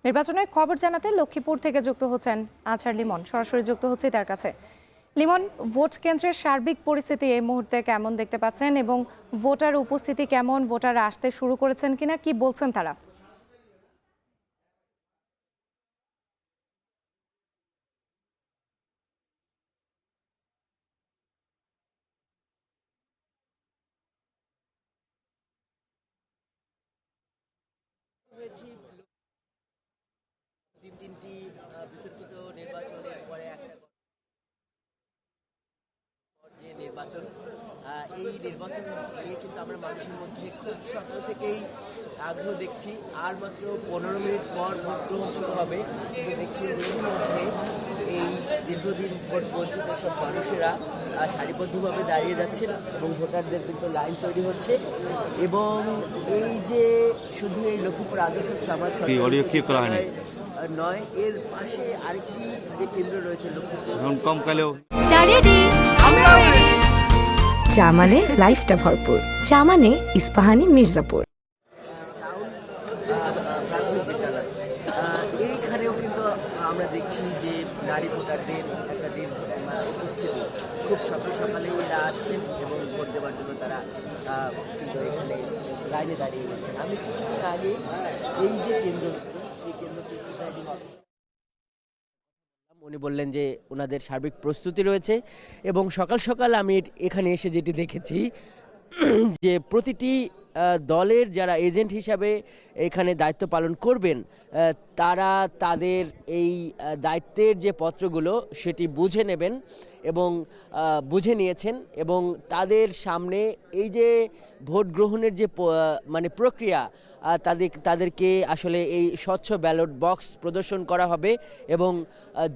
নির্বাচনের খবর জানাতে লক্ষ্মীপুর থেকে যুক্ত হচ্ছেন আছার লিমন, সরাসরি যুক্ত হচ্ছে তার কাছে। লিমন, ভোট কেন্দ্রের সার্বিক পরিস্থিতি এই মুহূর্তে কেমন দেখতে পাচ্ছেন এবং ভোটার উপস্থিতি কেমন, ভোটার আসতে শুরু করেছেন কিনা, কি বলছেন তারা? তিনটি বিতর্কিত নির্বাচনের পরে একটা যে নির্বাচন, এই নির্বাচন নিয়ে কিন্তু আমরা মানুষের মধ্যে খুব সকাল থেকেই আগ্রহ দেখছি। আর মাত্র 15 মিনিট পর ভোট গ্রহণ শুরু হবে। কিন্তু দেখছি রোদের মধ্যে এই দীর্ঘদিন ভোট বঞ্চিত সব মানুষেরা সারিবদ্ধভাবে দাঁড়িয়ে যাচ্ছেন এবং ভোটারদের কিন্তু লাইন তৈরি হচ্ছে। এবং এই যে শুধু এই লক্ষ্মীপুর আদর্শ সমাজ নয়, এর পাশে আরেকটি যে কেন্দ্র রয়েছে চা মানে লাইফটা ভরপুর, চা মানে ইস্পাহানি মির্জাপুর। এইখানেও কিন্তু আমরা দেখছি যে নারী ভোটারদের একটা দিন খুব সকাল সকালে এরা আসছেন এবং ভোট দেওয়ার জন্য তারা কিন্তু এখানে লাইনে দাঁড়িয়ে গেছেন। আমি কিছুদিন আগে এই যে কেন্দ্র, এই কেন্দ্রটি উনি বললেন যে ওনাদের সার্বিক প্রস্তুতি রয়েছে এবং সকাল সকাল আমি এখানে এসে যেটি দেখেছি যে প্রতিটি দলের যারা এজেন্ট হিসাবে এখানে দায়িত্ব পালন করবেন তারা তাদের এই দায়িত্বের যে পত্রগুলো সেটি বুঝে নেবেন এবং বুঝে নিয়েছেন এবং তাদের সামনে এই যে ভোট গ্রহণের যে মানে প্রক্রিয়া, তাদেরকে আসলে এই স্বচ্ছ ব্যালট বক্স প্রদর্শন করা হবে এবং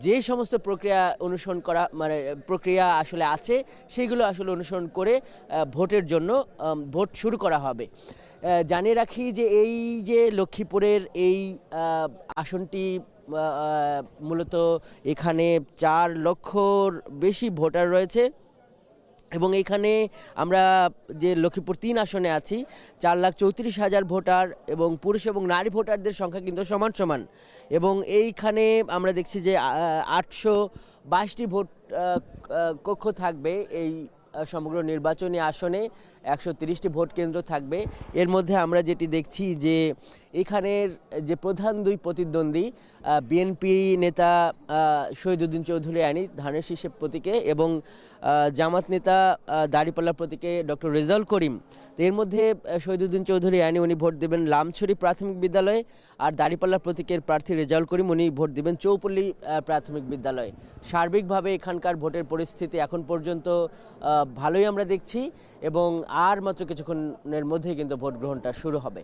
যে সমস্ত প্রক্রিয়া অনুসরণ করা মানে প্রক্রিয়া আসলে আছে সেগুলো আসলে অনুসরণ করে ভোটের জন্য ভোট শুরু করা হবে। জানিয়ে রাখি যে এই যে লক্ষ্মীপুরের এই আসনটি মূলত এখানে 4 লক্ষর বেশি ভোটার রয়েছে এবং এইখানে আমরা যে লক্ষ্মীপুর 3 আসনে আছি 4,34,000 ভোটার এবং পুরুষ এবং নারী ভোটারদের সংখ্যা কিন্তু সমান সমান। এবং এইখানে আমরা দেখছি যে 822টি ভোট কক্ষ থাকবে। এই সমগ্র নির্বাচনী আসনে 130টি ভোট কেন্দ্র থাকবে। এর মধ্যে আমরা যেটি দেখছি যে এখানের যে প্রধান 2 প্রতিদ্বন্দ্বী বিএনপি নেতা শহীদুদ্দিন চৌধুরী আইনি ধানের শীষের প্রতীকে এবং জামাত নেতা দাঁড়িপাল্লা প্রতীকে ডক্টর রেজাউল করিম। তো এর মধ্যে শহীদুদ্দিন চৌধুরী আইনি উনি ভোট দেবেন লামছড়ি প্রাথমিক বিদ্যালয়ে আর দাঁড়িপাল্লা প্রতীকের প্রার্থী রেজাউল করিম উনি ভোট দেবেন চৌপল্লী প্রাথমিক বিদ্যালয়ে। সার্বিকভাবে এখানকার ভোটের পরিস্থিতি এখন পর্যন্ত ভালোই আমরা দেখছি এবং আর মাত্র কিছুক্ষণের মধ্যেই কিন্তু ভোট গ্রহণটা শুরু হবে।